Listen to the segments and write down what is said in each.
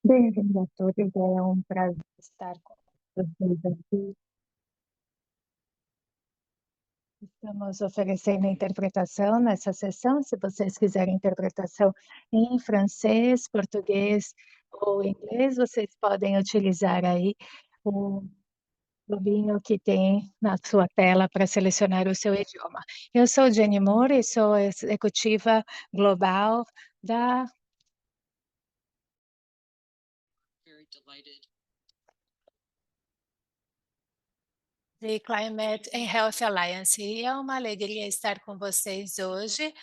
Bem-vindo a todos, é um prazer estar com vocês aqui. Estamos oferecendo interpretação nessa sessão. Se vocês quiserem interpretação em francês, português ou inglês, vocês podem utilizar aí o globinho que tem na sua tela para selecionar o seu idioma. Eu sou Jenny Moore e sou executiva global da Very delighted. The Climate and Health Alliance. E é uma alegria estar com vocês hoje.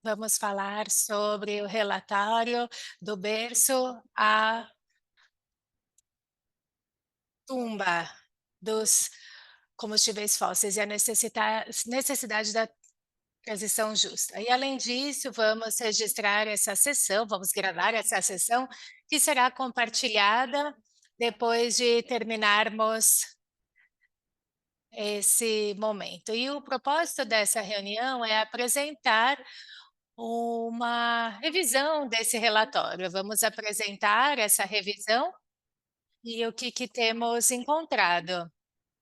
Vamos falar sobre o relatório do berço à tumba dos combustíveis fósseis e a necessidade da transição justa. E, além disso, vamos registrar essa sessão, vamos gravar essa sessão, que será compartilhada depois de terminarmos esse momento. E o propósito dessa reunião é apresentar uma revisão desse relatório. Vamos apresentar essa revisão e o que temos encontrado.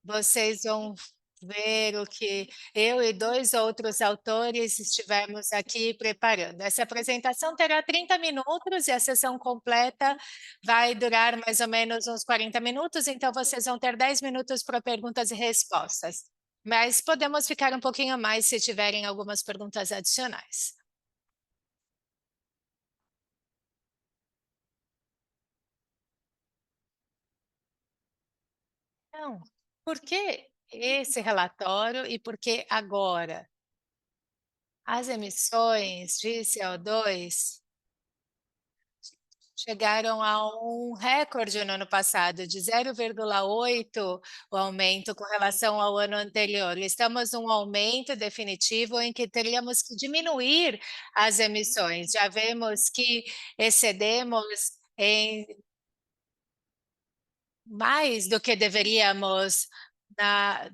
Vocês vão ver o que eu e dois outros autores estivemos aqui preparando. Essa apresentação terá 30 minutos e a sessão completa vai durar mais ou menos uns 40 minutos, então vocês vão ter 10 minutos para perguntas e respostas. Mas podemos ficar um pouquinho mais se tiverem algumas perguntas adicionais. Então, por que esse relatório e por que agora? As emissões de CO2 chegaram a um recorde no ano passado, de 0,8 o aumento com relação ao ano anterior. Estamos num aumento definitivo em que teríamos que diminuir as emissões. Já vemos que excedemos em mais do que deveríamos,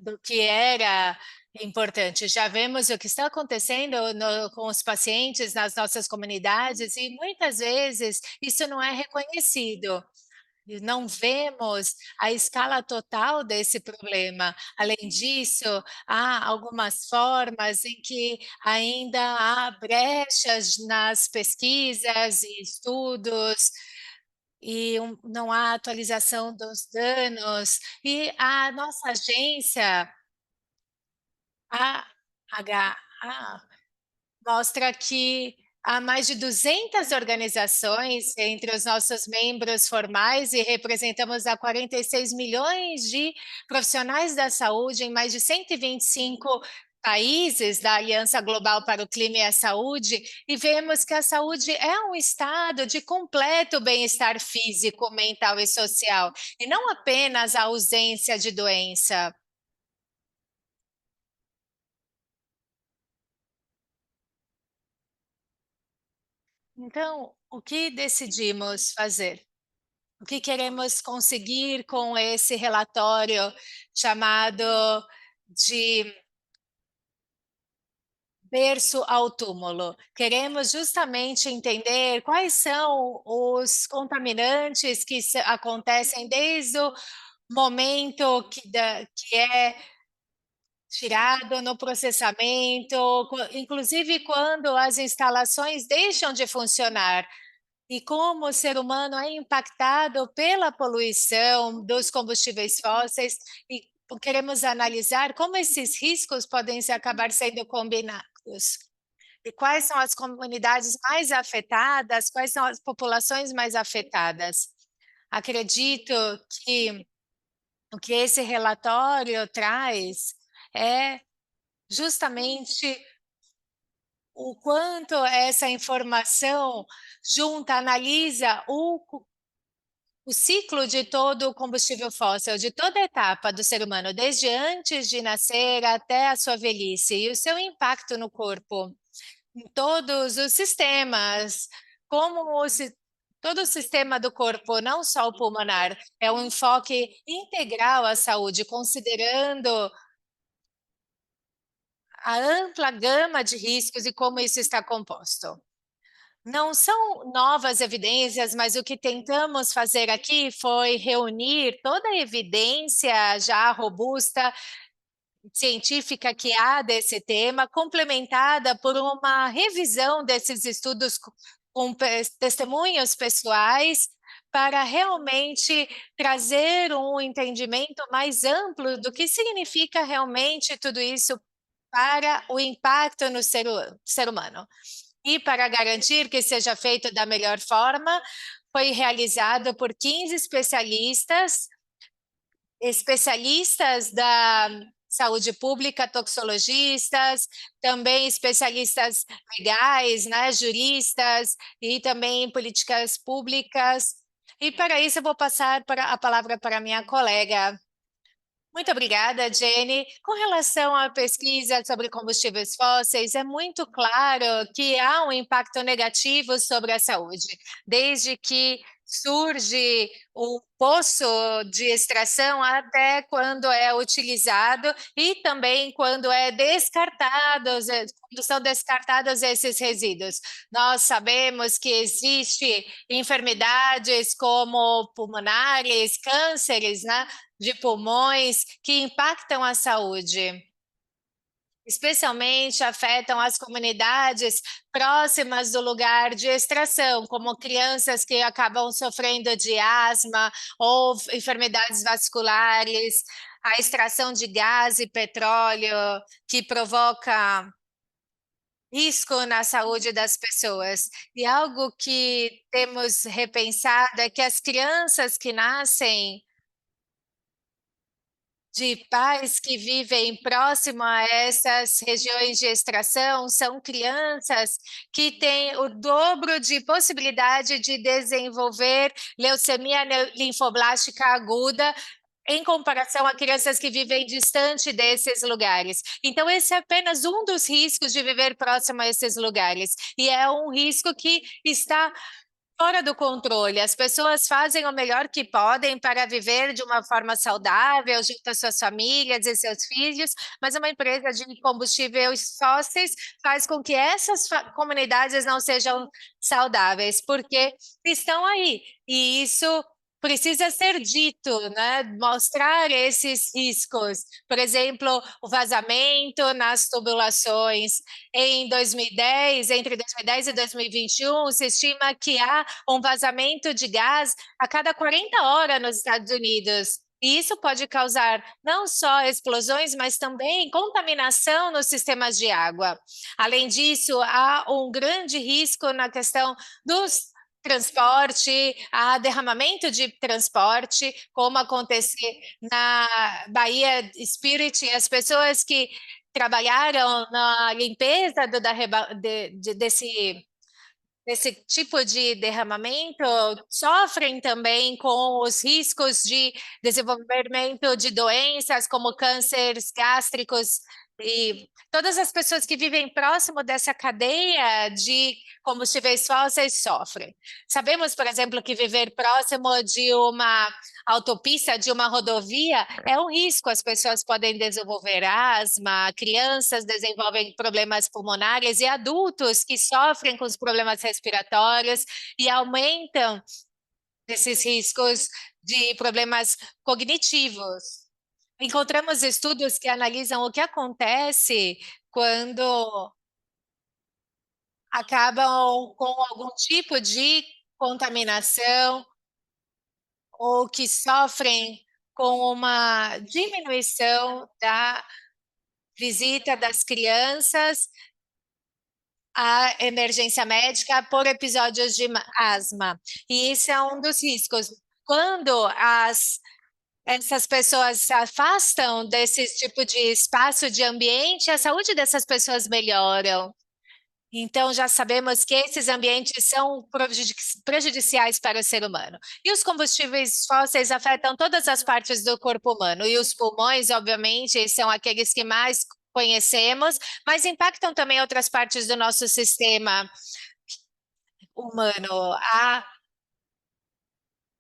do que era importante. Já vemos o que está acontecendo com os pacientes nas nossas comunidades e muitas vezes isso não é reconhecido. E não vemos a escala total desse problema. Além disso, há algumas formas em que ainda há brechas nas pesquisas e estudos, e não há atualização dos danos, e a nossa agência, a AHA, mostra que há mais de 200 organizações entre os nossos membros formais e representamos a 46 milhões de profissionais da saúde em mais de 125 países da Aliança Global para o Clima e a Saúde, e vemos que a saúde é um estado de completo bem-estar físico, mental e social, e não apenas a ausência de doença. Então, o que decidimos fazer? O que queremos conseguir com esse relatório chamado de berço ao túmulo? Queremos justamente entender quais são os contaminantes que acontecem desde o momento que é tirado no processamento, inclusive quando as instalações deixam de funcionar. E como o ser humano é impactado pela poluição dos combustíveis fósseis, e queremos analisar como esses riscos podem acabar sendo combinados. E quais são as comunidades mais afetadas, quais são as populações mais afetadas. Acredito que o que esse relatório traz é justamente o quanto essa informação junta, analisa o ciclo de todo o combustível fóssil, de toda a etapa do ser humano, desde antes de nascer até a sua velhice, e o seu impacto no corpo, em todos os sistemas, todo o sistema do corpo, não só o pulmonar, é um enfoque integral à saúde, considerando a ampla gama de riscos e como isso está composto. Não são novas evidências, mas o que tentamos fazer aqui foi reunir toda a evidência já robusta, científica que há desse tema, complementada por uma revisão desses estudos com testemunhos pessoais, para realmente trazer um entendimento mais amplo do que significa realmente tudo isso para o impacto no ser humano. E para garantir que seja feito da melhor forma, foi realizado por 15 especialistas da saúde pública, toxicologistas, também especialistas legais, né, juristas e também em políticas públicas. E para isso eu vou passar a palavra para a minha colega. Muito obrigada, Jenny. Com relação à pesquisa sobre combustíveis fósseis, é muito claro que há um impacto negativo sobre a saúde, desde que surge o poço de extração até quando é utilizado e também quando é descartados, quando são descartados esses resíduos. Nós sabemos que existe enfermidades como pulmonares, cânceres, né? De pulmões que impactam a saúde, especialmente afetam as comunidades próximas do lugar de extração, como crianças que acabam sofrendo de asma ou enfermidades vasculares, a extração de gás e petróleo que provoca risco na saúde das pessoas. E algo que temos repensado é que as crianças que nascem de pais que vivem próximo a essas regiões de extração são crianças que têm o dobro de possibilidade de desenvolver leucemia linfoblástica aguda em comparação a crianças que vivem distante desses lugares. Então, esse é apenas um dos riscos de viver próximo a esses lugares. E é um risco que está fora do controle. As pessoas fazem o melhor que podem para viver de uma forma saudável, junto às suas famílias e seus filhos, mas uma empresa de combustíveis fósseis faz com que essas comunidades não sejam saudáveis, porque estão aí. E isso precisa ser dito, né? Mostrar esses riscos. Por exemplo, o vazamento nas tubulações. Em 2010, entre 2010 e 2021, se estima que há um vazamento de gás a cada 40 horas nos Estados Unidos. E isso pode causar não só explosões, mas também contaminação nos sistemas de água. Além disso, há um grande risco na questão dos transporte, há derramamento de transporte, como aconteceu na Bahia Spirit, as pessoas que trabalharam na limpeza desse tipo de derramamento sofrem também com os riscos de desenvolvimento de doenças como cânceres gástricos e todas as pessoas que vivem próximo dessa cadeia de combustíveis fósseis sofrem. Sabemos, por exemplo, que viver próximo de uma autopista, de uma rodovia, é um risco. As pessoas podem desenvolver asma, crianças desenvolvem problemas pulmonares e adultos que sofrem com os problemas respiratórios e aumentam esses riscos de problemas cognitivos. Encontramos estudos que analisam o que acontece quando acabam com algum tipo de contaminação ou que sofrem com uma diminuição da visita das crianças à emergência médica por episódios de asma. E isso é um dos riscos. Quando essas pessoas se afastam desse tipo de espaço de ambiente, a saúde dessas pessoas melhoram. Então, já sabemos que esses ambientes são prejudiciais para o ser humano. E os combustíveis fósseis afetam todas as partes do corpo humano. E os pulmões, obviamente, são aqueles que mais conhecemos, mas impactam também outras partes do nosso sistema humano. Há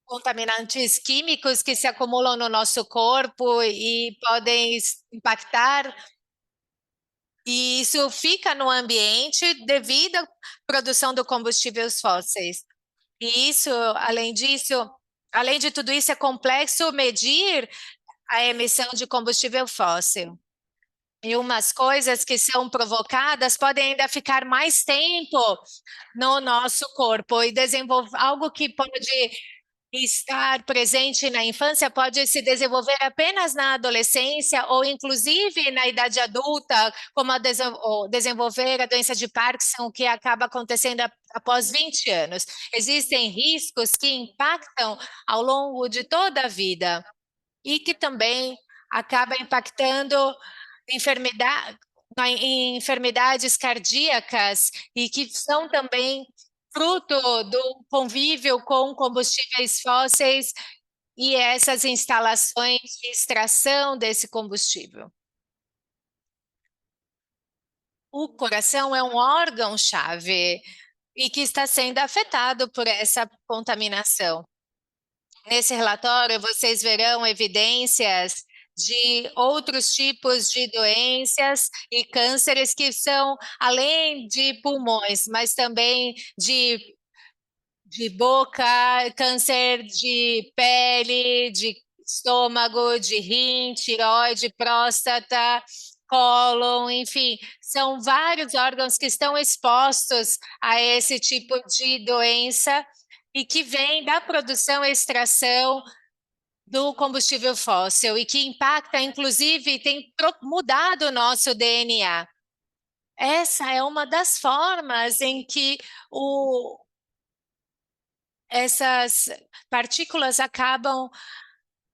contaminantes químicos que se acumulam no nosso corpo e podem impactar E isso fica no ambiente devido à produção do combustíveis fósseis. E isso, além disso, além de tudo isso, é complexo medir a emissão de combustível fóssil. E umas coisas que são provocadas podem ainda ficar mais tempo no nosso corpo e desenvolver algo que pode estar presente na infância pode se desenvolver apenas na adolescência ou inclusive na idade adulta, como ou desenvolver a doença de Parkinson, que acaba acontecendo após 20 anos. Existem riscos que impactam ao longo de toda a vida e que também acaba impactando enfermidade, em enfermidades cardíacas e que são também fruto do convívio com combustíveis fósseis e essas instalações de extração desse combustível. O coração é um órgão-chave e que está sendo afetado por essa contaminação. Nesse relatório, vocês verão evidências de outros tipos de doenças e cânceres que são além de pulmões, mas também de boca, câncer de pele, de estômago, de rim, tireoide, próstata, cólon, enfim, são vários órgãos que estão expostos a esse tipo de doença e que vem da produção e extração do combustível fóssil e que impacta, inclusive, tem mudado o nosso DNA. Essa é uma das formas em que essas partículas acabam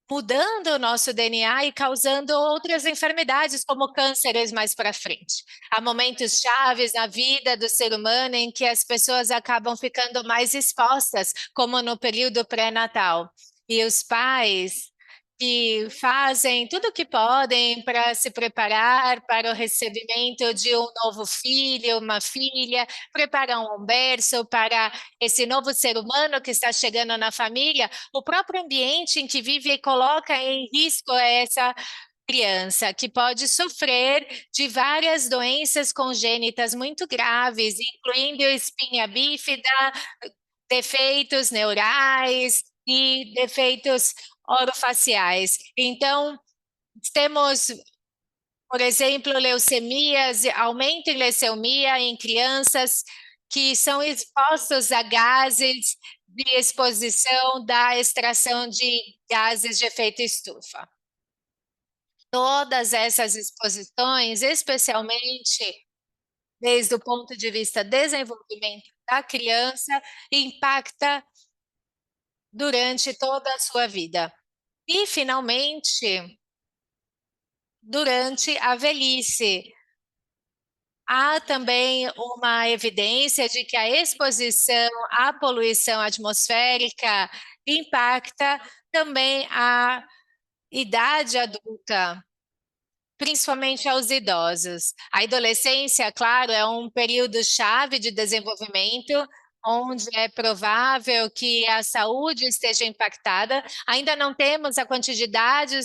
mudando o nosso DNA e causando outras enfermidades, como cânceres mais para frente. Há momentos chaves na vida do ser humano em que as pessoas acabam ficando mais expostas, como no período pré-natal. E os pais que fazem tudo o que podem para se preparar para o recebimento de um novo filho, uma filha, preparam um berço para esse novo ser humano que está chegando na família, o próprio ambiente em que vive e coloca em risco essa criança, que pode sofrer de várias doenças congênitas muito graves, incluindo espinha bífida, defeitos neurais e defeitos orofaciais. Então, temos, por exemplo, leucemias, aumento em leucemia em crianças que são expostos a gases de exposição da extração de gases de efeito estufa. Todas essas exposições, especialmente desde o ponto de vista desenvolvimento da criança, impacta durante toda a sua vida. E, finalmente, durante a velhice. Há também uma evidência de que a exposição à poluição atmosférica impacta também a idade adulta, principalmente aos idosos. A adolescência, claro, é um período chave de desenvolvimento, onde é provável que a saúde esteja impactada. Ainda não temos a quantidade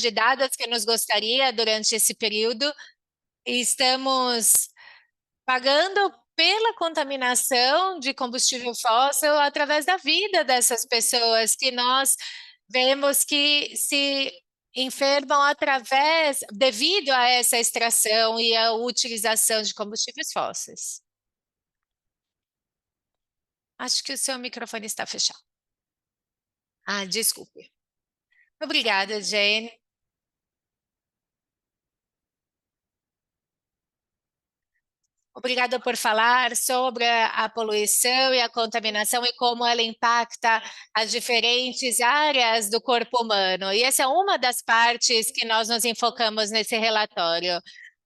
de dados que nos gostaria durante esse período, e estamos pagando pela contaminação de combustível fóssil através da vida dessas pessoas que nós vemos que se enfermam devido a essa extração e a utilização de combustíveis fósseis. Acho que o seu microfone está fechado. Ah, desculpe. Obrigada, Jane. Obrigada por falar sobre a poluição e a contaminação e como ela impacta as diferentes áreas do corpo humano. E essa é uma das partes que nós nos enfocamos nesse relatório,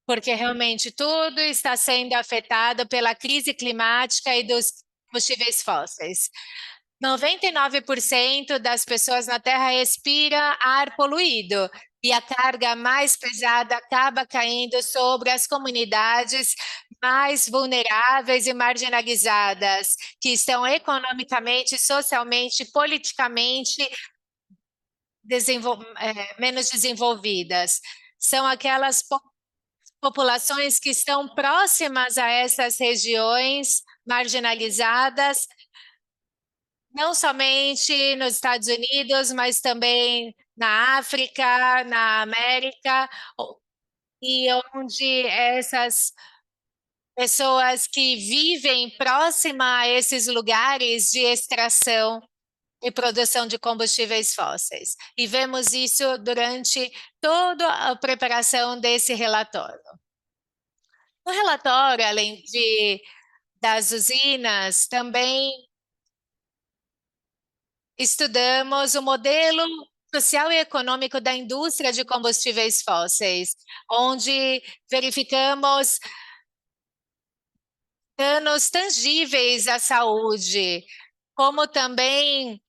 porque realmente tudo está sendo afetado pela crise climática e dos combustíveis fósseis. 99% das pessoas na Terra respira ar poluído e a carga mais pesada acaba caindo sobre as comunidades mais vulneráveis e marginalizadas, que estão economicamente, socialmente, politicamente menos desenvolvidas. São aquelas populações que estão próximas a essas regiões marginalizadas, não somente nos Estados Unidos, mas também na África, na América, e onde essas pessoas que vivem próxima a esses lugares de extração e produção de combustíveis fósseis. E vemos isso durante toda a preparação desse relatório. No relatório, além das usinas, também estudamos o modelo social e econômico da indústria de combustíveis fósseis, onde verificamos danos tangíveis à saúde, como também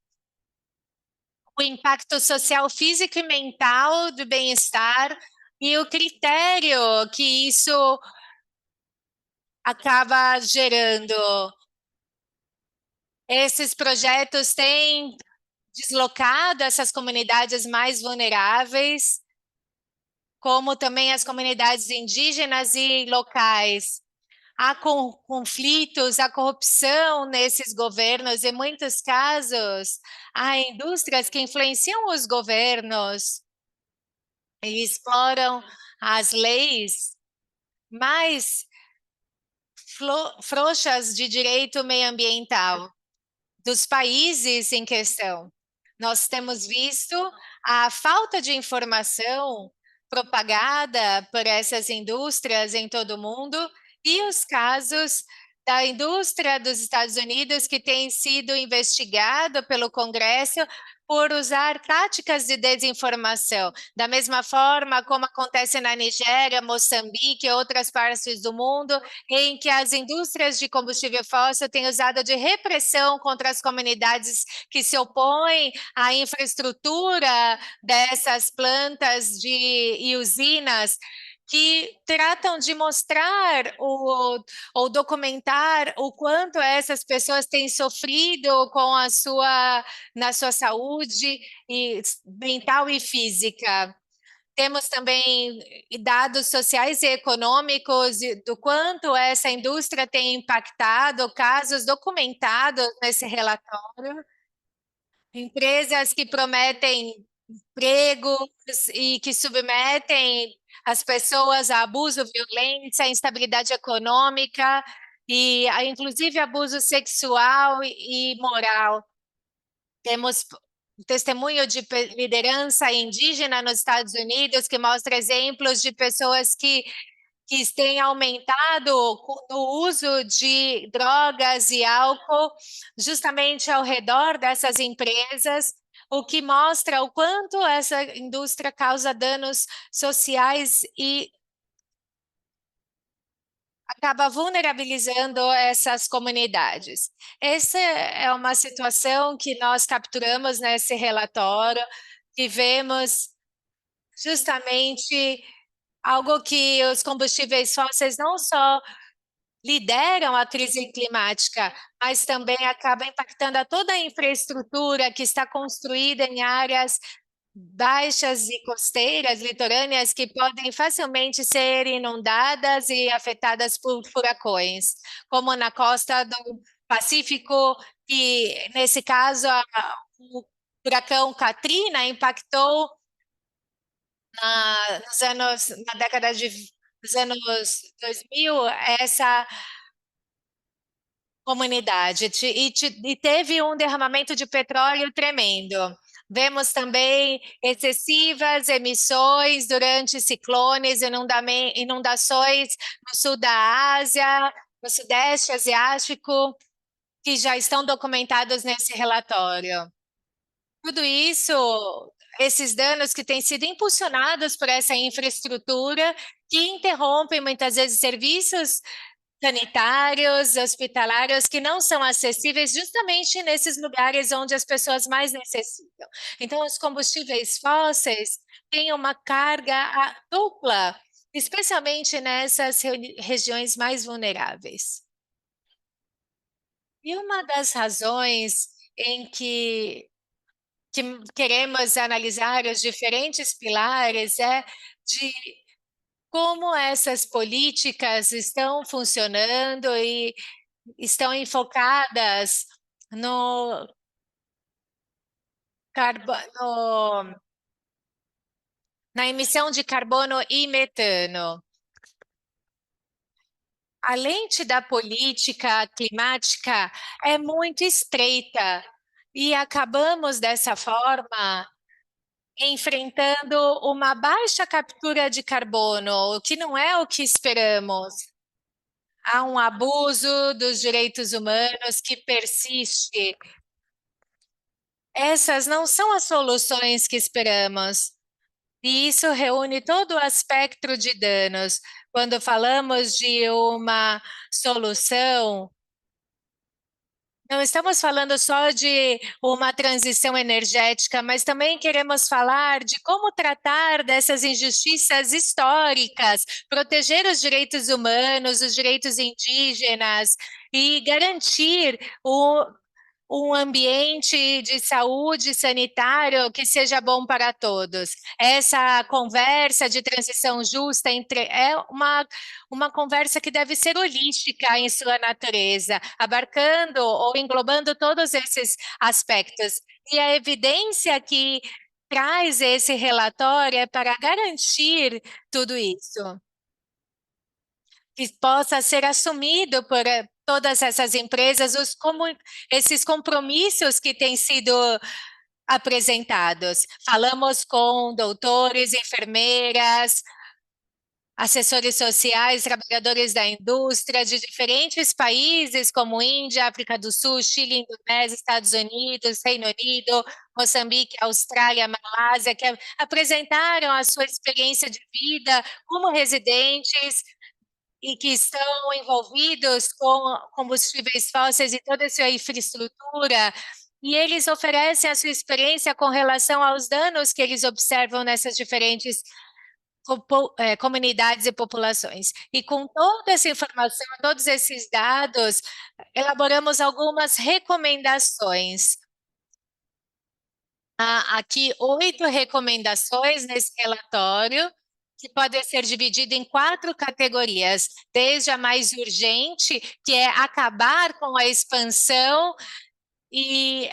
o impacto social, físico e mental do bem-estar e o critério que isso acaba gerando. Esses projetos têm deslocado essas comunidades mais vulneráveis, como também as comunidades indígenas e locais. Há conflitos, há corrupção nesses governos, em muitos casos, há indústrias que influenciam os governos e exploram as leis mais frouxas de direito meioambiental dos países em questão. Nós temos visto a falta de informação propagada por essas indústrias em todo o mundo e os casos da indústria dos Estados Unidos que tem sido investigado pelo Congresso por usar táticas de desinformação, da mesma forma como acontece na Nigéria, Moçambique e outras partes do mundo, em que as indústrias de combustível fóssil têm usado de repressão contra as comunidades que se opõem à infraestrutura dessas plantas e usinas que tratam de mostrar ou documentar o quanto essas pessoas têm sofrido com na sua saúde mental e física. Temos também dados sociais e econômicos do quanto essa indústria tem impactado, casos documentados nesse relatório. Empresas que prometem empregos e que submetem as pessoas a abuso, violência, instabilidade econômica e inclusive abuso sexual e moral. Temos testemunho de liderança indígena nos Estados Unidos que mostra exemplos de pessoas que têm aumentado no uso de drogas e álcool justamente ao redor dessas empresas, o que mostra o quanto essa indústria causa danos sociais e acaba vulnerabilizando essas comunidades. Essa é uma situação que nós capturamos nesse relatório, que vemos justamente algo que os combustíveis fósseis não só lideram a crise climática, mas também acaba impactando a toda a infraestrutura que está construída em áreas baixas e costeiras, litorâneas, que podem facilmente ser inundadas e afetadas por furacões, como na costa do Pacífico, que nesse caso o furacão Katrina impactou na década dos anos 2000 essa comunidade e teve um derramamento de petróleo tremendo. Vemos também excessivas emissões durante ciclones, inundações no sul da Ásia, no Sudeste Asiático, que já estão documentados nesse relatório. Tudo isso, esses danos que têm sido impulsionados por essa infraestrutura, que interrompem muitas vezes serviços sanitários, hospitalários que não são acessíveis justamente nesses lugares onde as pessoas mais necessitam. Então, os combustíveis fósseis têm uma carga dupla, especialmente nessas regiões mais vulneráveis. E uma das razões em que queremos analisar os diferentes pilares de como essas políticas estão funcionando e estão enfocadas no carbono, na emissão de carbono e metano. A lente da política climática é muito estreita e acabamos dessa forma enfrentando uma baixa captura de carbono, o que não é o que esperamos. Há um abuso dos direitos humanos que persiste. Essas não são as soluções que esperamos. E isso reúne todo o aspecto de danos. Quando falamos de uma solução, não estamos falando só de uma transição energética, mas também queremos falar de como tratar dessas injustiças históricas, proteger os direitos humanos, os direitos indígenas e garantir um ambiente de saúde sanitário que seja bom para todos. Essa conversa de transição justa é uma conversa que deve ser holística em sua natureza, abarcando ou englobando todos esses aspectos. E a evidência que traz esse relatório é para garantir tudo isso, que possa ser assumido por todas essas empresas, esses compromissos que têm sido apresentados. Falamos com doutores, enfermeiras, assessores sociais, trabalhadores da indústria de diferentes países, como Índia, África do Sul, Chile, Indonésia, Estados Unidos, Reino Unido, Moçambique, Austrália, Malásia, que apresentaram a sua experiência de vida como residentes e que estão envolvidos com combustíveis fósseis e toda a sua infraestrutura, e eles oferecem a sua experiência com relação aos danos que eles observam nessas diferentes comunidades e populações. E com toda essa informação, todos esses dados, elaboramos algumas recomendações. Há aqui 8 recomendações nesse relatório, que podem ser dividido em 4 categorias, desde a mais urgente, que é acabar com a expansão e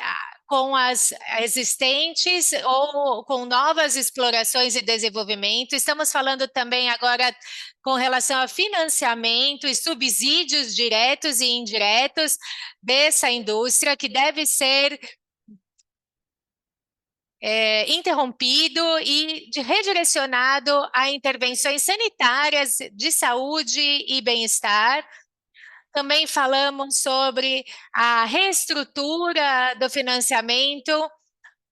com as existentes ou com novas explorações e desenvolvimento. Estamos falando também agora com relação a financiamento e subsídios diretos e indiretos dessa indústria, que deve ser interrompido e redirecionado a intervenções sanitárias de saúde e bem-estar. Também falamos sobre a reestrutura do financiamento,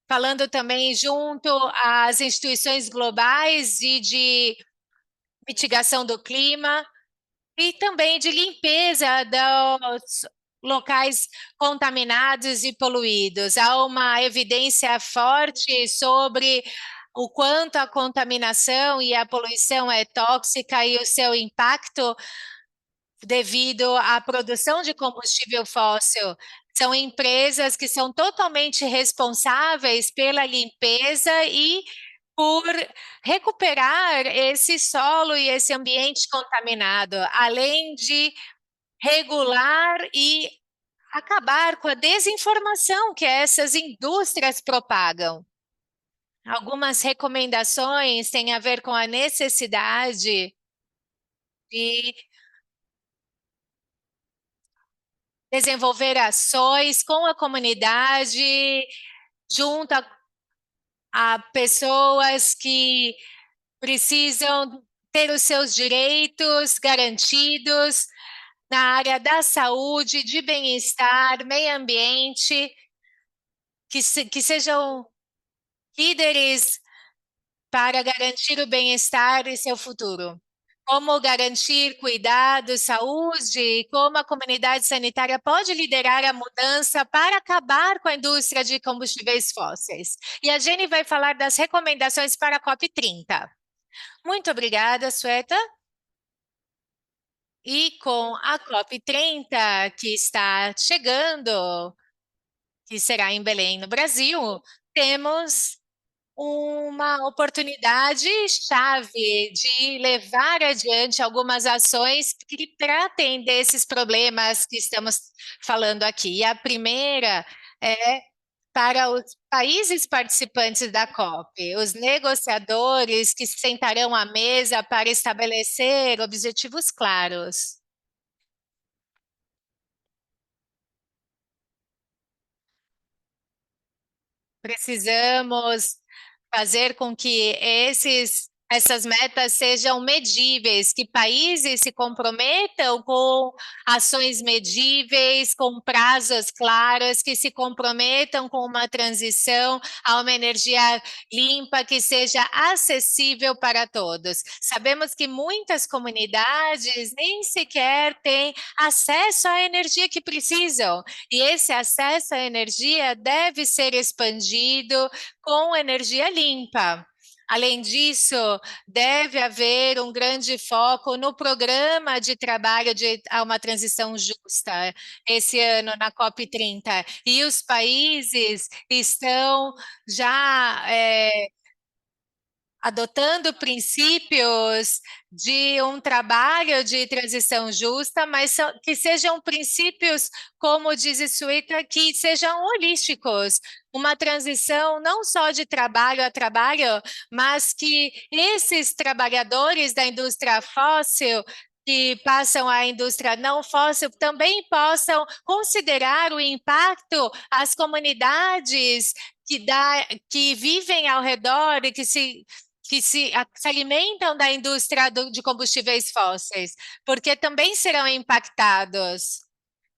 falando também junto às instituições globais e de mitigação do clima, e também de limpeza dos locais contaminados e poluídos. Há uma evidência forte sobre o quanto a contaminação e a poluição é tóxica e o seu impacto devido à produção de combustível fóssil. São empresas que são totalmente responsáveis pela limpeza e por recuperar esse solo e esse ambiente contaminado, além de regular e acabar com a desinformação que essas indústrias propagam. Algumas recomendações têm a ver com a necessidade de desenvolver ações com a comunidade, junto a pessoas que precisam ter os seus direitos garantidos na área da saúde, de bem-estar, meio ambiente, que sejam líderes para garantir o bem-estar e seu futuro. Como garantir cuidado, saúde, como a comunidade sanitária pode liderar a mudança para acabar com a indústria de combustíveis fósseis. E a Jenny vai falar das recomendações para a COP30. Muito obrigada, Sueta. E com a COP30, que está chegando, que será em Belém, no Brasil, temos uma oportunidade chave de levar adiante algumas ações para atender esses problemas que estamos falando aqui. E a primeira é para os países participantes da COP, os negociadores que sentarão à mesa para estabelecer objetivos claros. Precisamos fazer com que essas metas sejam medíveis, que países se comprometam com ações medíveis, com prazos claros, que se comprometam com uma transição a uma energia limpa que seja acessível para todos. Sabemos que muitas comunidades nem sequer têm acesso à energia que precisam, e esse acesso à energia deve ser expandido com energia limpa. Além disso, deve haver um grande foco no programa de trabalho a uma transição justa esse ano na COP30. E os países estão já adotando princípios de um trabalho de transição justa, mas que sejam princípios, como diz Suíta, que sejam holísticos, uma transição não só de trabalho a trabalho, mas que esses trabalhadores da indústria fóssil que passam à indústria não fóssil também possam considerar o impacto às comunidades que vivem ao redor e se alimentam da indústria de combustíveis fósseis, porque também serão impactados,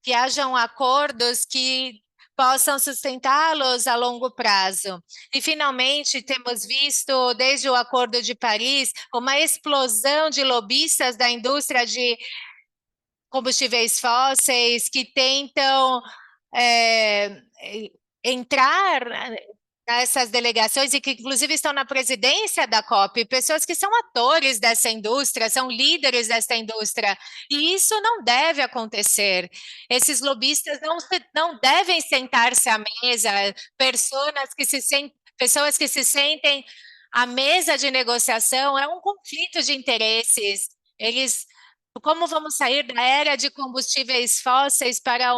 que hajam acordos que possam sustentá-los a longo prazo. E, finalmente, temos visto, desde o Acordo de Paris, uma explosão de lobistas da indústria de combustíveis fósseis que tentam é, entrar nessas delegações e que inclusive estão na presidência da COP, pessoas que são atores dessa indústria, são líderes dessa indústria, e isso não deve acontecer. Esses lobistas não devem sentar-se à mesa, pessoas que se sentem à mesa de negociação, é um conflito de interesses. Eles Como vamos sair da era de combustíveis fósseis para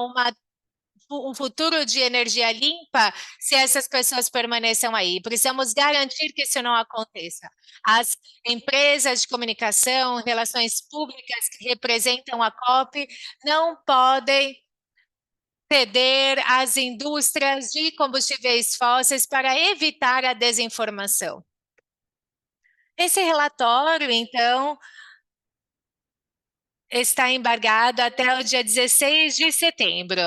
um futuro de energia limpa se essas pessoas permaneçam aí? Precisamos garantir que isso não aconteça. As empresas de comunicação, relações públicas que representam a COP não podem ceder às indústrias de combustíveis fósseis para evitar a desinformação. Esse relatório, então, está embargado até o dia 16 de setembro.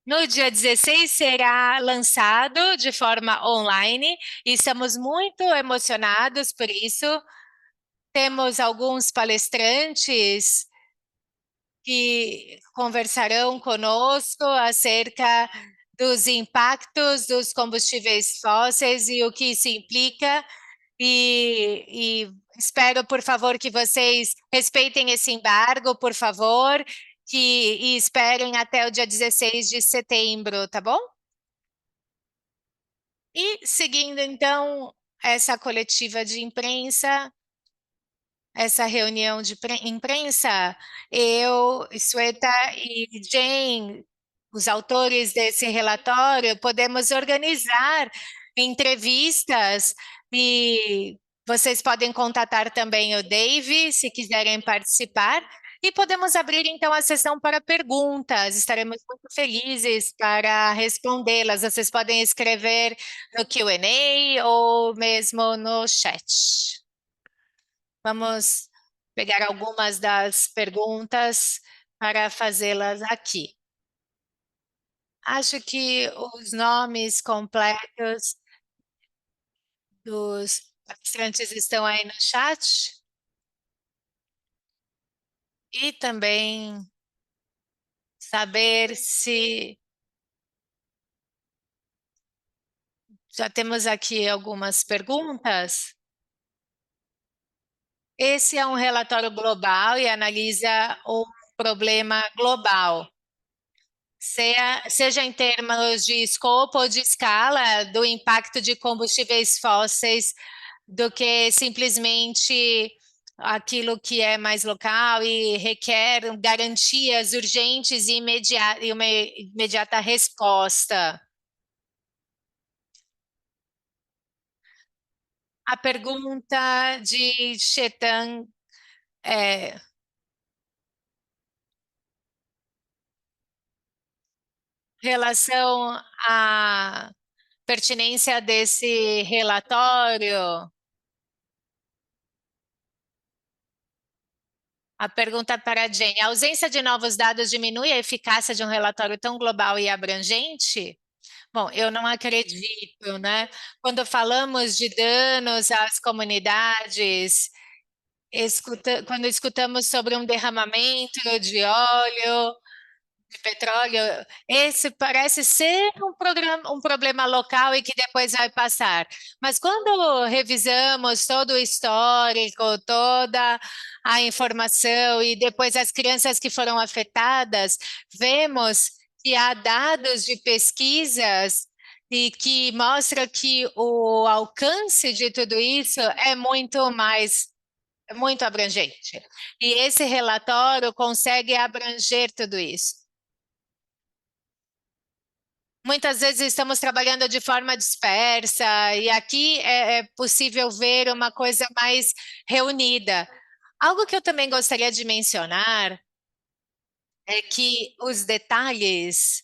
No dia 16 será lançado de forma online e estamos muito emocionados por isso. Temos alguns palestrantes que conversarão conosco acerca dos impactos dos combustíveis fósseis e o que isso implica. E espero, por favor, que vocês respeitem esse embargo, por favor, e esperem até o dia 16 de setembro, tá bom? E seguindo, então, essa coletiva de imprensa, essa reunião de imprensa, eu, Sweta e Jane, os autores desse relatório, podemos organizar entrevistas e vocês podem contatar também o Dave, se quiserem participar. E podemos abrir então a sessão para perguntas. Estaremos muito felizes para respondê-las. Vocês podem escrever no Q&A ou mesmo no chat. Vamos pegar algumas das perguntas para fazê-las aqui. Acho que os nomes completos dos participantes estão aí no chat. E também saber se já temos aqui algumas perguntas. Esse é um relatório global e analisa um problema global. seja em termos de escopo ou de escala do impacto de combustíveis fósseis, do que simplesmente aquilo que é mais local e requer garantias urgentes e uma imediata resposta. A pergunta de Chetan é relação à pertinência desse relatório. A pergunta para a Jane: a ausência de novos dados diminui a eficácia de um relatório tão global e abrangente? Bom, eu não acredito, né? Quando falamos de danos às comunidades, quando escutamos sobre um derramamento de óleo, de petróleo, esse parece ser um problema local e que depois vai passar. Mas quando revisamos todo o histórico, toda a informação e depois as crianças que foram afetadas, vemos que há dados de pesquisas e que mostra que o alcance de tudo isso é muito abrangente. E esse relatório consegue abranger tudo isso. Muitas vezes estamos trabalhando de forma dispersa, e aqui é possível ver uma coisa mais reunida. Algo que eu também gostaria de mencionar é que os detalhes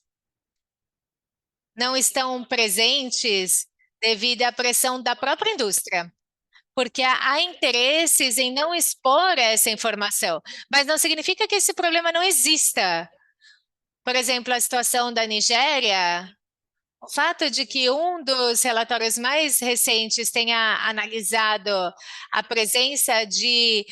não estão presentes devido à pressão da própria indústria, porque há interesses em não expor essa informação, mas não significa que esse problema não exista. Por exemplo, a situação da Nigéria. O fato de que um dos relatórios mais recentes tenha analisado a presença de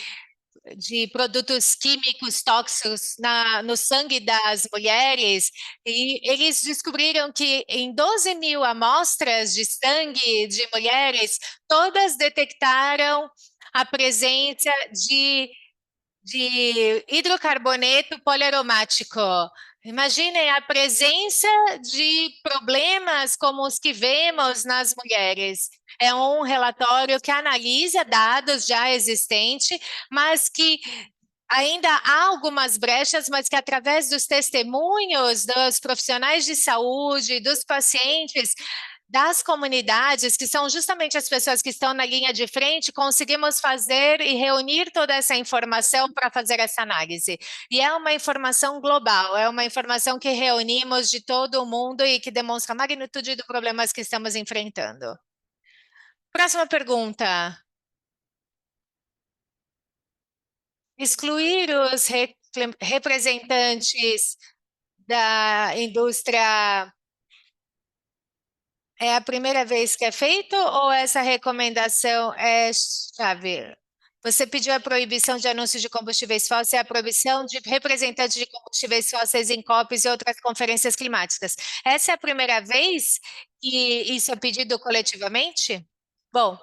produtos químicos tóxicos no sangue das mulheres, e eles descobriram que em 12 mil amostras de sangue de mulheres, todas detectaram a presença de hidrocarboneto poliaromático. Imaginem a presença de problemas como os que vemos nas mulheres. É um relatório que analisa dados já existentes, mas que ainda há algumas brechas, mas que através dos testemunhos dos profissionais de saúde, dos pacientes, das comunidades, que são justamente as pessoas que estão na linha de frente, conseguimos fazer e reunir toda essa informação para fazer essa análise. E é uma informação global, é uma informação que reunimos de todo o mundo e que demonstra a magnitude dos problemas que estamos enfrentando. Próxima pergunta. Excluir os representantes da indústria é a primeira vez que é feito ou essa recomendação é chave? Você pediu a proibição de anúncios de combustíveis fósseis e a proibição de representantes de combustíveis fósseis em COPs e outras conferências climáticas. Essa é a primeira vez que isso é pedido coletivamente? Bom,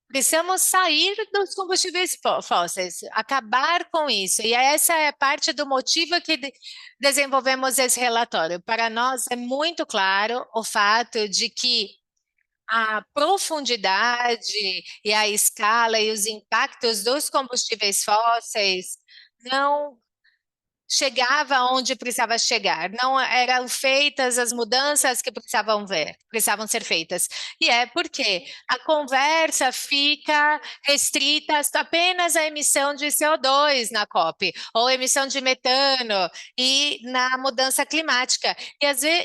precisamos sair dos combustíveis fósseis, acabar com isso. E essa é parte do motivo que desenvolvemos esse relatório. Para nós é muito claro o fato de que a profundidade e a escala e os impactos dos combustíveis fósseis não chegava onde precisava chegar, não eram feitas as mudanças que precisavam ser feitas. E é porque a conversa fica restrita apenas à emissão de CO2 na COP, ou emissão de metano e na mudança climática.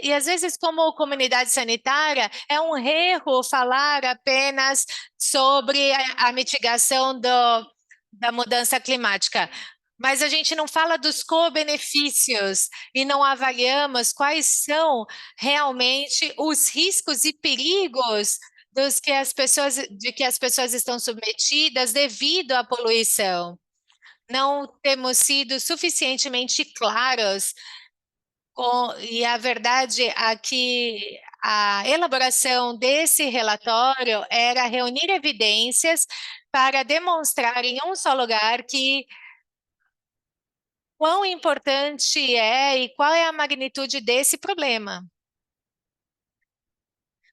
E às vezes, como comunidade sanitária, é um erro falar apenas sobre a mitigação da mudança climática. Mas a gente não fala dos co-benefícios e não avaliamos quais são realmente os riscos e perigos de que as pessoas estão submetidas devido à poluição. Não temos sido suficientemente claros e a verdade é que a elaboração desse relatório era reunir evidências para demonstrar em um só lugar que quão importante é e qual é a magnitude desse problema.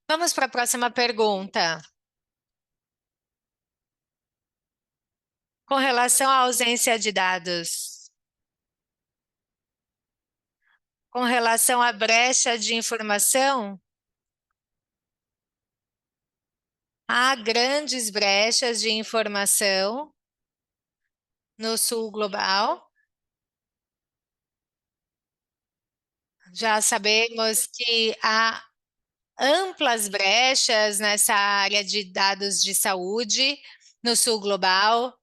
Vamos para a próxima pergunta. Com relação à ausência de dados, com relação à brecha de informação, há grandes brechas de informação no sul global. Já sabemos que há amplas brechas nessa área de dados de saúde no sul global.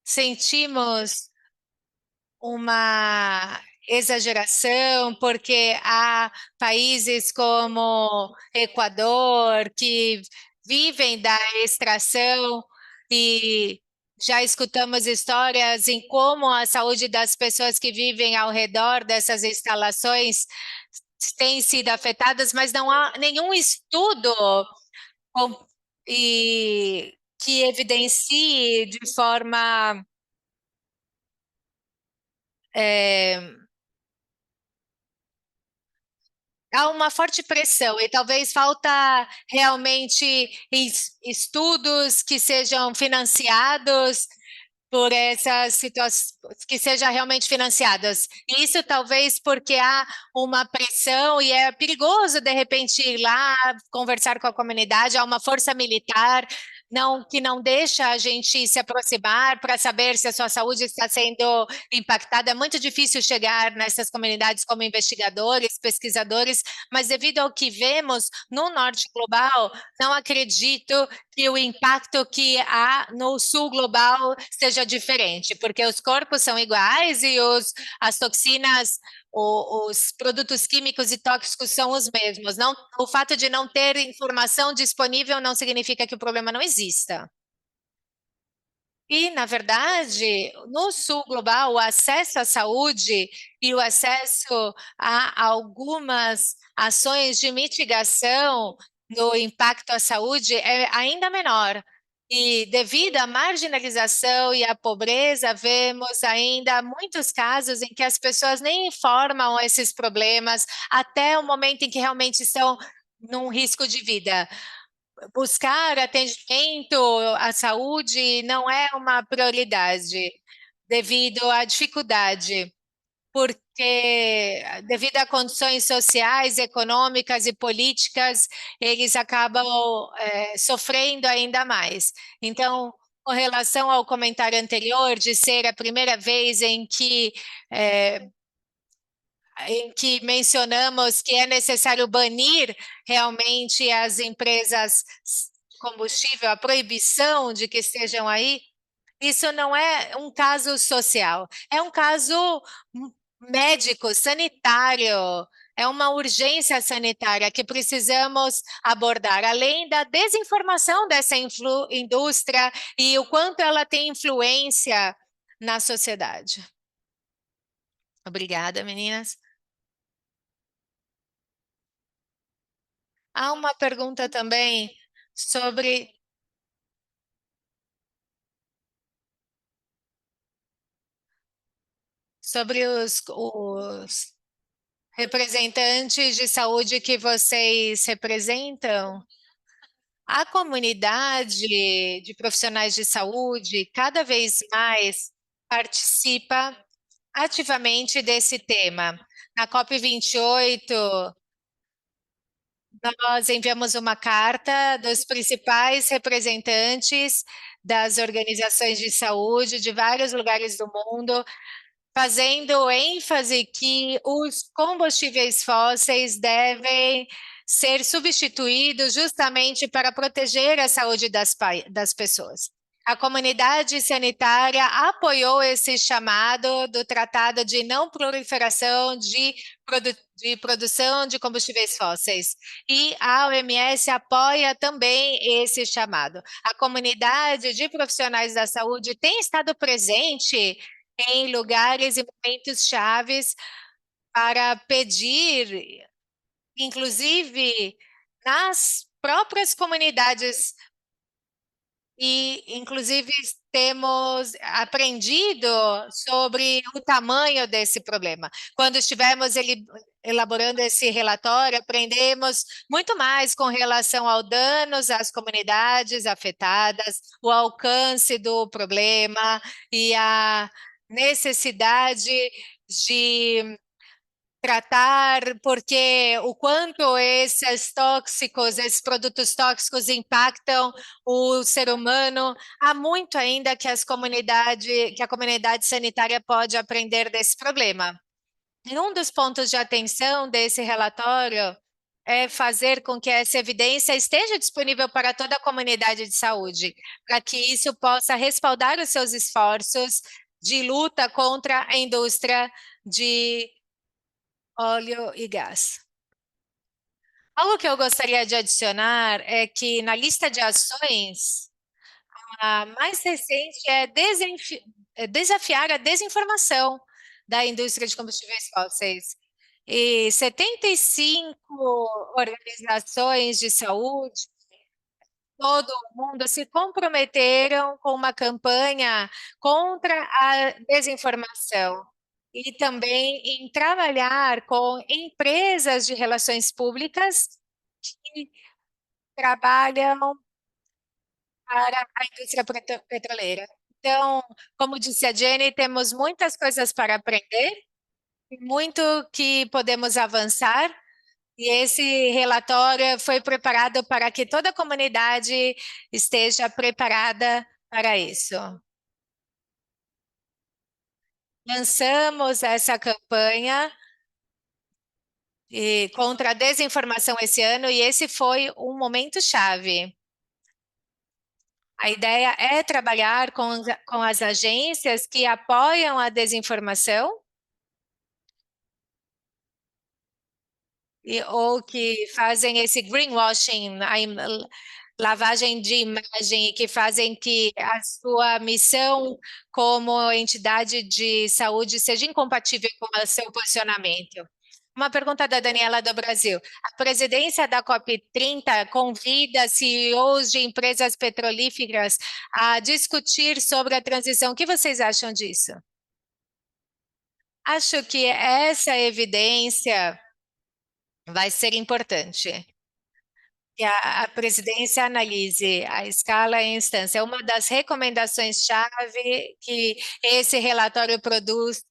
Sentimos uma exageração, porque há países como Equador que vivem da extração e já escutamos histórias em como a saúde das pessoas que vivem ao redor dessas instalações tem sido afetadas, mas não há nenhum estudo com- que evidencie de forma é, há uma forte pressão e talvez falta realmente estudos que sejam financiados por essas situações, que sejam realmente financiadas. Isso talvez porque há uma pressão e é perigoso de repente ir lá conversar com a comunidade, há uma força militar não, que não deixa a gente se aproximar para saber se a sua saúde está sendo impactada. É muito difícil chegar nessas comunidades como investigadores, pesquisadores, mas devido ao que vemos no norte global, não acredito que o impacto que há no sul global seja diferente, porque os corpos são iguais e as toxinas, os produtos químicos e tóxicos são os mesmos. Não, o fato de não ter informação disponível não significa que o problema não exista. E, na verdade, no sul global, o acesso à saúde e o acesso a algumas ações de mitigação no impacto à saúde é ainda menor. E devido à marginalização e à pobreza, vemos ainda muitos casos em que as pessoas nem informam esses problemas até o momento em que realmente estão num risco de vida. Buscar atendimento à saúde não é uma prioridade devido à dificuldade, porque devido a condições sociais, econômicas e políticas, eles acabam sofrendo ainda mais. Então, com relação ao comentário anterior de ser a primeira vez eh, em que mencionamos que é necessário banir realmente as empresas de combustível, a proibição de que estejam aí, isso não é um caso social, é um caso médico, sanitário, é uma urgência sanitária que precisamos abordar, além da desinformação dessa indústria e o quanto ela tem influência na sociedade. Obrigada, meninas. Há uma pergunta também sobre, sobre os representantes de saúde que vocês representam. A comunidade de profissionais de saúde cada vez mais participa ativamente desse tema. Na COP28, nós enviamos uma carta dos principais representantes das organizações de saúde de vários lugares do mundo, fazendo ênfase que os combustíveis fósseis devem ser substituídos justamente para proteger a saúde das pessoas. A comunidade sanitária apoiou esse chamado do Tratado de Não Proliferação de Produção de Combustíveis Fósseis. E a OMS apoia também esse chamado. A comunidade de profissionais da saúde tem estado presente em lugares e momentos chaves para pedir, inclusive nas próprias comunidades e, inclusive, temos aprendido sobre o tamanho desse problema. Quando estivemos elaborando esse relatório, aprendemos muito mais com relação ao danos às comunidades afetadas, o alcance do problema e a necessidade de tratar, porque o quanto esses tóxicos, esses produtos tóxicos impactam o ser humano, há muito ainda que a comunidade sanitária pode aprender desse problema. E um dos pontos de atenção desse relatório é fazer com que essa evidência esteja disponível para toda a comunidade de saúde, para que isso possa respaldar os seus esforços de luta contra a indústria de óleo e gás. Algo que eu gostaria de adicionar é que na lista de ações, a mais recente é desafiar a desinformação da indústria de combustíveis fósseis. E 75 organizações de saúde, todo mundo se comprometeram com uma campanha contra a desinformação e também em trabalhar com empresas de relações públicas que trabalham para a indústria petroleira. Então, como disse a Jenny, temos muitas coisas para aprender, muito que podemos avançar, e esse relatório foi preparado para que toda a comunidade esteja preparada para isso. Lançamos essa campanha contra a desinformação esse ano e esse foi um momento chave. A ideia é trabalhar com as agências que apoiam a desinformação ou que fazem esse greenwashing, lavagem de imagem, e que fazem que a sua missão como entidade de saúde seja incompatível com o seu posicionamento. Uma pergunta da Daniela do Brasil. A presidência da COP30 convida CEOs de empresas petrolíferas a discutir sobre a transição. O que vocês acham disso? Acho que essa evidência vai ser importante. Que a presidência analise a escala e a instância. Uma das recomendações-chave que esse relatório produziu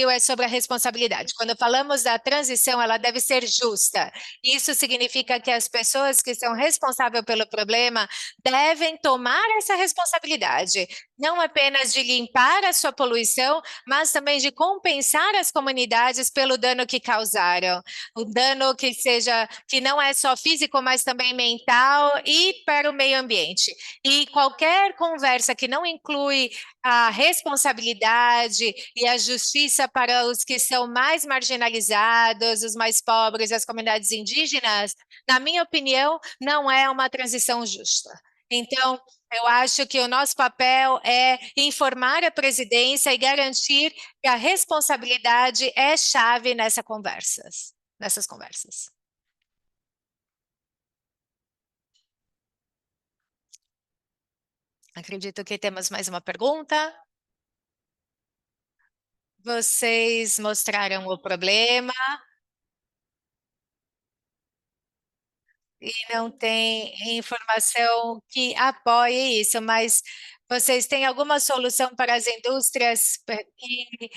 é sobre a responsabilidade. Quando falamos da transição, ela deve ser justa. Isso significa que as pessoas que são responsáveis pelo problema devem tomar essa responsabilidade, não apenas de limpar a sua poluição, mas também de compensar as comunidades pelo dano que causaram. O dano que não é só físico, mas também mental e para o meio ambiente. E qualquer conversa que não inclui a responsabilidade e a justiça para os que são mais marginalizados, os mais pobres, as comunidades indígenas, na minha opinião, não é uma transição justa. Então, eu acho que o nosso papel é informar a presidência e garantir que a responsabilidade é chave nessas conversas. Acredito que temos mais uma pergunta. Vocês mostraram o problema e não tem informação que apoie isso, mas vocês têm alguma solução para as indústrias que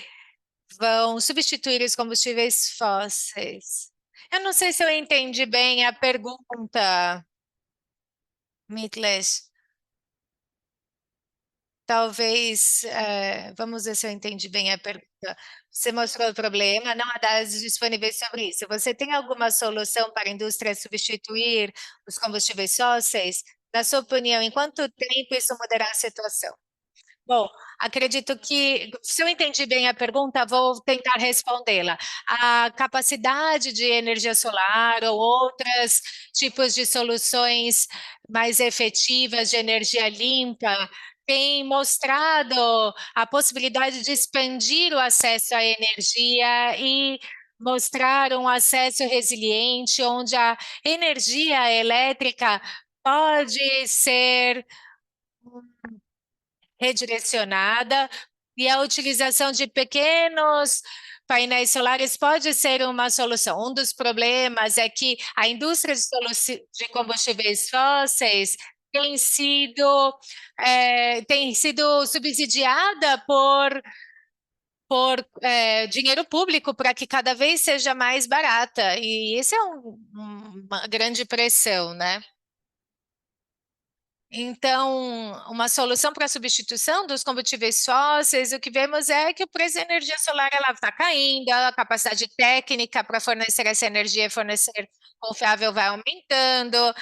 vão substituir os combustíveis fósseis? Eu não sei se eu entendi bem a pergunta, Mikles. Talvez, vamos ver se eu entendi bem a pergunta. Você mostrou o problema, não há dados disponíveis sobre isso. Você tem alguma solução para a indústria substituir os combustíveis fósseis? Na sua opinião, em quanto tempo isso mudará a situação? Bom, acredito que, se eu entendi bem a pergunta, vou tentar respondê-la. A capacidade de energia solar ou outros tipos de soluções mais efetivas de energia limpa tem mostrado a possibilidade de expandir o acesso à energia e mostrar um acesso resiliente, onde a energia elétrica pode ser redirecionada e a utilização de pequenos painéis solares pode ser uma solução. Um dos problemas é que a indústria de combustíveis fósseis tem sido subsidiada por dinheiro público para que cada vez seja mais barata. E isso é uma grande pressão, né? Então, uma solução para a substituição dos combustíveis fósseis, o que vemos é que o preço da energia solar ela está caindo, a capacidade técnica para fornecer essa energia, fornecer confiável vai aumentando,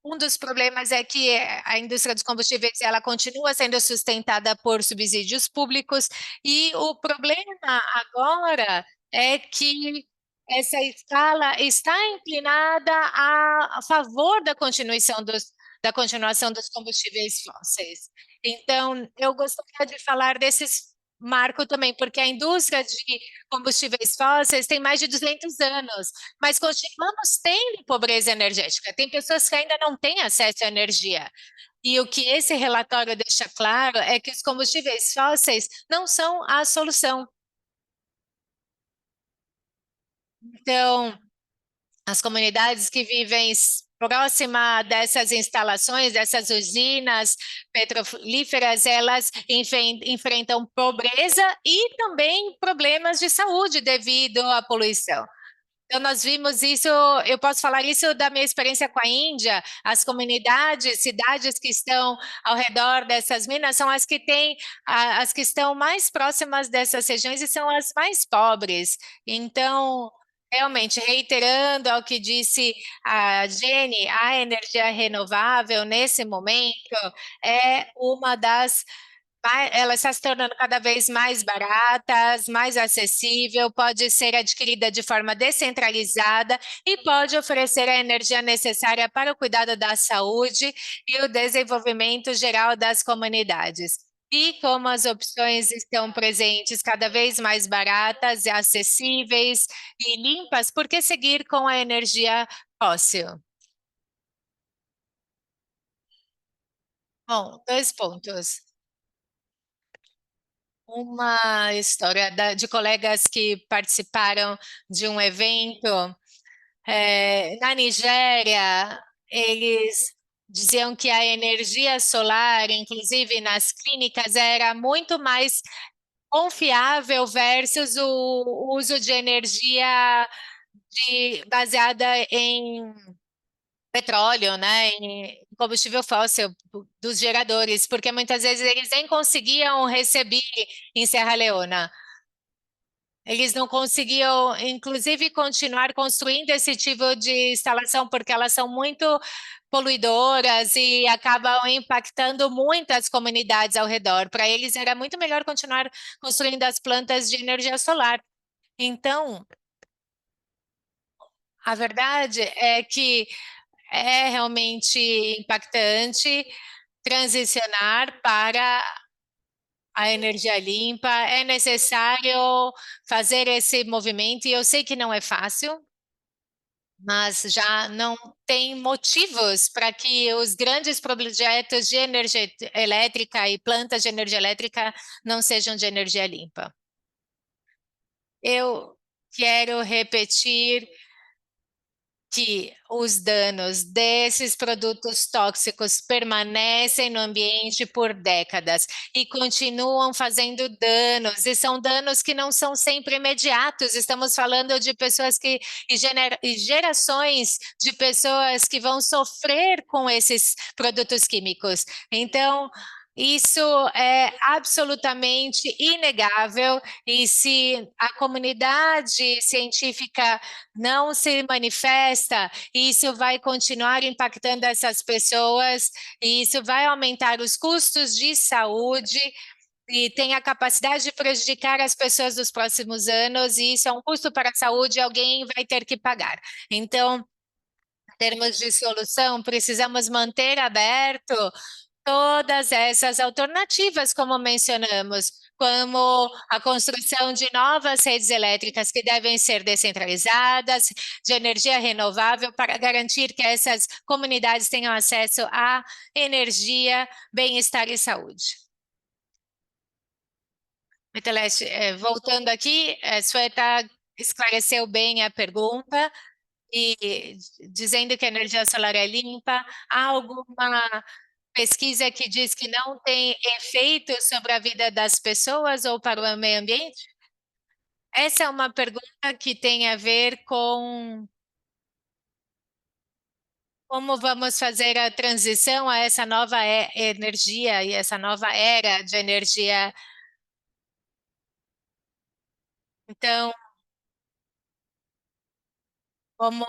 um dos problemas é que a indústria dos combustíveis ela continua sendo sustentada por subsídios públicos e o problema agora é que essa escala está inclinada a favor da continuação dos combustíveis fósseis. Então, eu gostaria de falar desses marco também, porque a indústria de combustíveis fósseis tem mais de 200 anos, mas continuamos tendo pobreza energética. Tem pessoas que ainda não têm acesso à energia. E o que esse relatório deixa claro é que os combustíveis fósseis não são a solução. Então, as comunidades que vivem próxima dessas instalações, dessas usinas petrolíferas, elas enfrentam pobreza e também problemas de saúde devido à poluição. Então, nós vimos isso, eu posso falar isso da minha experiência com a Índia, as comunidades, cidades que estão ao redor dessas minas são as que têm, as que estão mais próximas dessas regiões e são as mais pobres. Então, realmente, reiterando ao que disse a Jenny, a energia renovável, nesse momento, é uma das ela está se tornando cada vez mais barata, mais acessível, pode ser adquirida de forma descentralizada e pode oferecer a energia necessária para o cuidado da saúde e o desenvolvimento geral das comunidades. E como as opções estão presentes cada vez mais baratas, acessíveis e limpas, por que seguir com a energia fóssil? Bom, dois pontos. Uma história de colegas que participaram de um evento na Nigéria. Eles diziam que a energia solar, inclusive nas clínicas, era muito mais confiável versus o uso de energia baseada em petróleo, né, em combustível fóssil dos geradores, porque muitas vezes eles nem conseguiam receber em Serra Leoa. Eles não conseguiam, inclusive, continuar construindo esse tipo de instalação, porque elas são muito poluidoras e acabam impactando muitas comunidades ao redor. Para eles era muito melhor continuar construindo as plantas de energia solar. Então, a verdade é que é realmente impactante transicionar para a energia limpa. É necessário fazer esse movimento, e eu sei que não é fácil, mas já não tem motivos para que os grandes projetos de energia elétrica e plantas de energia elétrica não sejam de energia limpa. Eu quero repetir que os danos desses produtos tóxicos permanecem no ambiente por décadas e continuam fazendo danos, e são danos que não são sempre imediatos. Estamos falando de pessoas e gerações de pessoas que vão sofrer com esses produtos químicos. Então, isso é absolutamente inegável, e se a comunidade científica não se manifesta, isso vai continuar impactando essas pessoas, e isso vai aumentar os custos de saúde e tem a capacidade de prejudicar as pessoas nos próximos anos, e isso é um custo para a saúde, alguém vai ter que pagar. Então, em termos de solução, precisamos manter aberto todas essas alternativas, como mencionamos, como a construção de novas redes elétricas que devem ser descentralizadas, de energia renovável, para garantir que essas comunidades tenham acesso à energia, bem-estar e saúde. Miteleste, voltando aqui, Sweta esclareceu bem a pergunta e dizendo que a energia solar é limpa. Há alguma pesquisa que diz que não tem efeito sobre a vida das pessoas ou para o meio ambiente? Essa é uma pergunta que tem a ver com como vamos fazer a transição a essa nova energia e essa nova era de energia. Então, como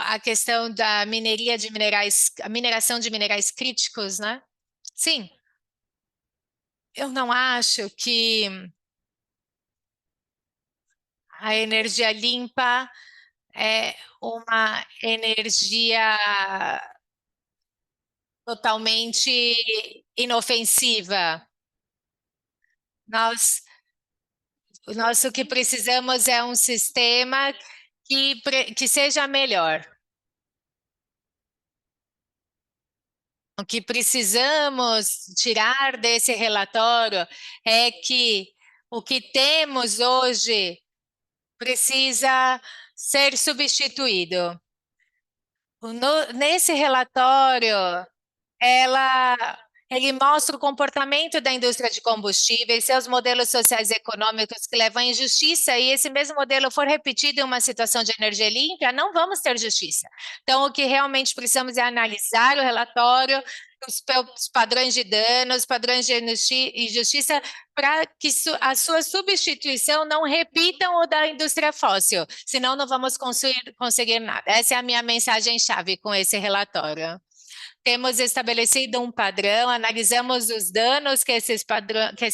a questão da mineria de minerais, a mineração de minerais críticos, né? Sim, eu não acho que a energia limpa é uma energia totalmente inofensiva. Nós, nós o que precisamos é um sistema que seja melhor. O que precisamos tirar desse relatório é que o que temos hoje precisa ser substituído. Nesse relatório, ela, ele mostra o comportamento da indústria de combustíveis, seus modelos sociais e econômicos que levam à injustiça, e esse mesmo modelo for repetido em uma situação de energia limpa, não vamos ter justiça. Então, o que realmente precisamos é analisar o relatório, os padrões de danos, padrões de injustiça, para que a sua substituição não repitam o da indústria fóssil, senão não vamos conseguir nada. Essa é a minha mensagem-chave com esse relatório. Temos estabelecido um padrão, analisamos os danos que esse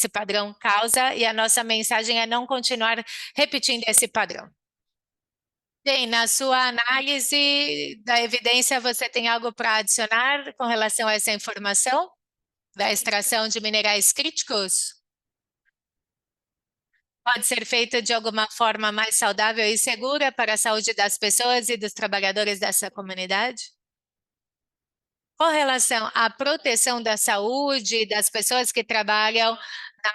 padrão causa e a nossa mensagem é não continuar repetindo esse padrão. Bem, na sua análise da evidência, você tem algo para adicionar com relação a essa informação da extração de minerais críticos? Pode ser feita de alguma forma mais saudável e segura para a saúde das pessoas e dos trabalhadores dessa comunidade? Com relação à proteção da saúde das pessoas que trabalham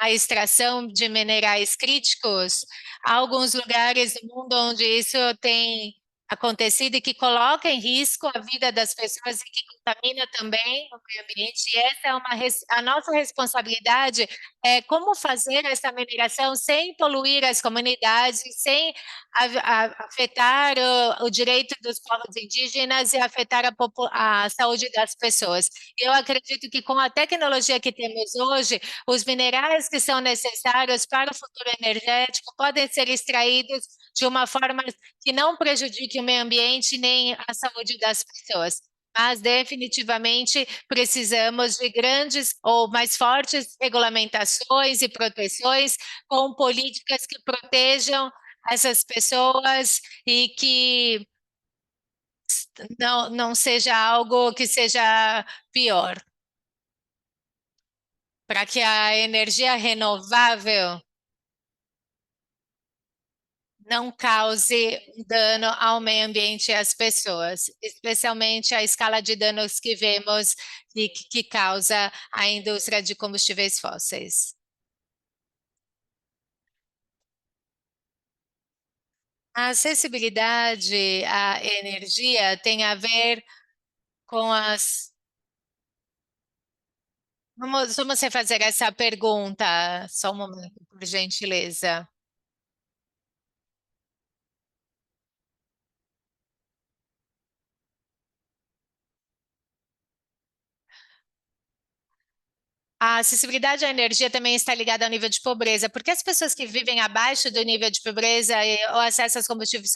na extração de minerais críticos, há alguns lugares do mundo onde isso tem acontecido e que coloca em risco a vida das pessoas e que contamina também o meio ambiente. E essa é a nossa responsabilidade é como fazer essa mineração sem poluir as comunidades, sem afetar o direito dos povos indígenas e afetar a saúde das pessoas. Eu acredito que com a tecnologia que temos hoje, os minerais que são necessários para o futuro energético podem ser extraídos de uma forma que não prejudique o meio ambiente nem a saúde das pessoas. Mas definitivamente precisamos de grandes ou mais fortes regulamentações e proteções com políticas que protejam essas pessoas e que não seja algo que seja pior, para que a energia renovável não cause dano ao meio ambiente e às pessoas, especialmente a escala de danos que vemos e que causa a indústria de combustíveis fósseis. A acessibilidade à energia tem a ver com as. Vamos refazer essa pergunta, só um momento, por gentileza. A acessibilidade à energia também está ligada ao nível de pobreza, porque as pessoas que vivem abaixo do nível de pobreza e o acesso aos combustíveis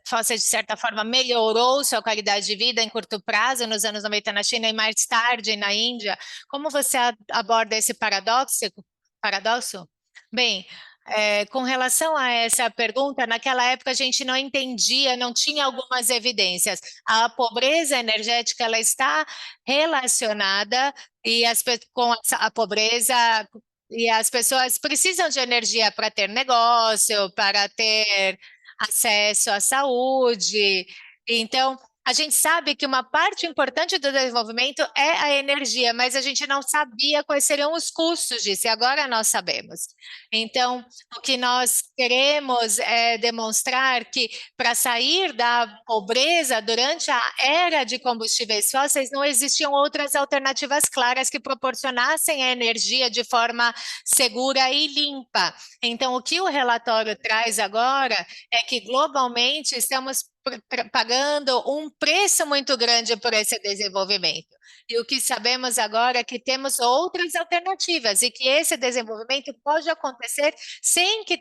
fósseis, de certa forma, melhorou sua qualidade de vida em curto prazo, nos anos 90 na China e mais tarde na Índia. Como você aborda esse paradoxo? Bem, com relação a essa pergunta, naquela época a gente não entendia, não tinha algumas evidências. A pobreza energética ela está relacionada com a pobreza E as pessoas precisam de energia para ter negócio, para ter acesso à saúde. Então, a gente sabe que uma parte importante do desenvolvimento é a energia, mas a gente não sabia quais seriam os custos disso, e agora nós sabemos. Então, o que nós queremos é demonstrar que para sair da pobreza durante a era de combustíveis fósseis não existiam outras alternativas claras que proporcionassem a energia de forma segura e limpa. Então, o que o relatório traz agora é que globalmente estamos pagando um preço muito grande por esse desenvolvimento. E o que sabemos agora é que temos outras alternativas e que esse desenvolvimento pode acontecer sem que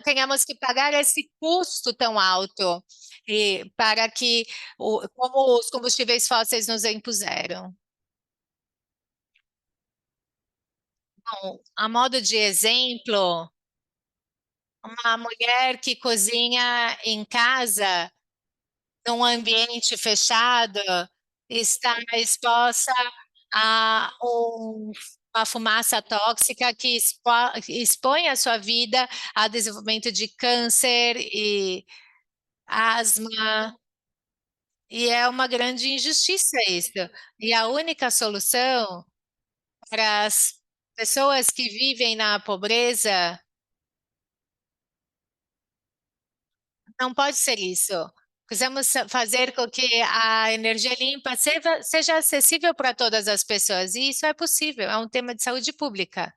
tenhamos que pagar esse custo tão alto e para que, como os combustíveis fósseis nos impuseram. Bom, a modo de exemplo, uma mulher que cozinha em casa, num ambiente fechado, está exposta a uma fumaça tóxica que expõe a sua vida a desenvolvimento de câncer e asma, e é uma grande injustiça isso. E a única solução para as pessoas que vivem na pobreza não pode ser isso. Precisamos fazer com que a energia limpa seja acessível para todas as pessoas, e isso é possível, é um tema de saúde pública.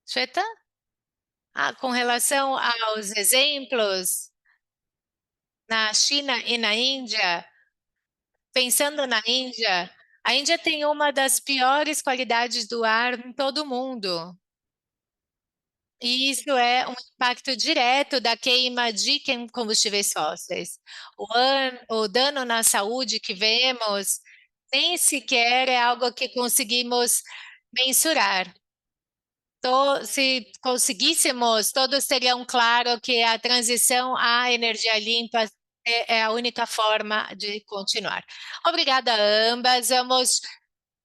Shweta? Com relação aos exemplos, na China e na Índia, pensando na Índia, a Índia tem uma das piores qualidades do ar em todo o mundo. E isso é um impacto direto da queima de combustíveis fósseis. O dano na saúde que vemos nem sequer é algo que conseguimos mensurar. Se conseguíssemos, todos teriam claro que a transição à energia limpa é a única forma de continuar. Obrigada a ambas. Vamos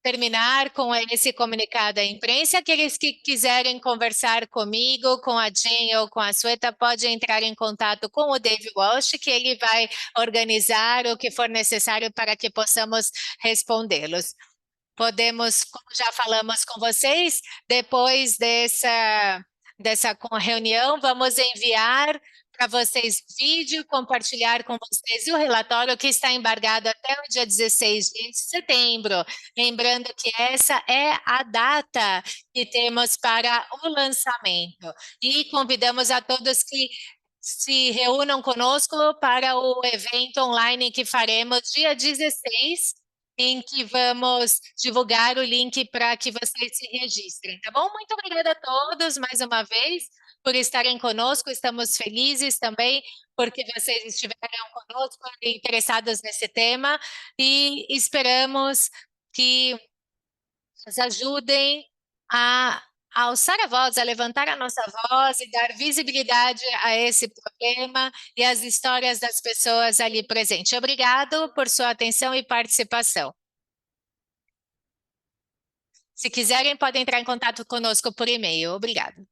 terminar com esse comunicado à imprensa. Aqueles que quiserem conversar comigo, com a Jean ou com a Sueta, podem entrar em contato com o Dave Walsh, que ele vai organizar o que for necessário para que possamos respondê-los. Podemos, como já falamos com vocês, depois dessa reunião, vamos enviar para vocês vídeo, compartilhar com vocês o relatório que está embargado até o dia 16 de setembro. Lembrando que essa é a data que temos para o lançamento. E convidamos a todos que se reúnam conosco para o evento online que faremos dia 16, em que vamos divulgar o link para que vocês se registrem, tá bom? Muito obrigada a todos mais uma vez por estarem conosco. Estamos felizes também porque vocês estiveram conosco interessados nesse tema e esperamos que nos ajudem a alçar a voz, a levantar a nossa voz e dar visibilidade a esse problema e às histórias das pessoas ali presentes. Obrigado por sua atenção e participação. Se quiserem, podem entrar em contato conosco por e-mail. Obrigada.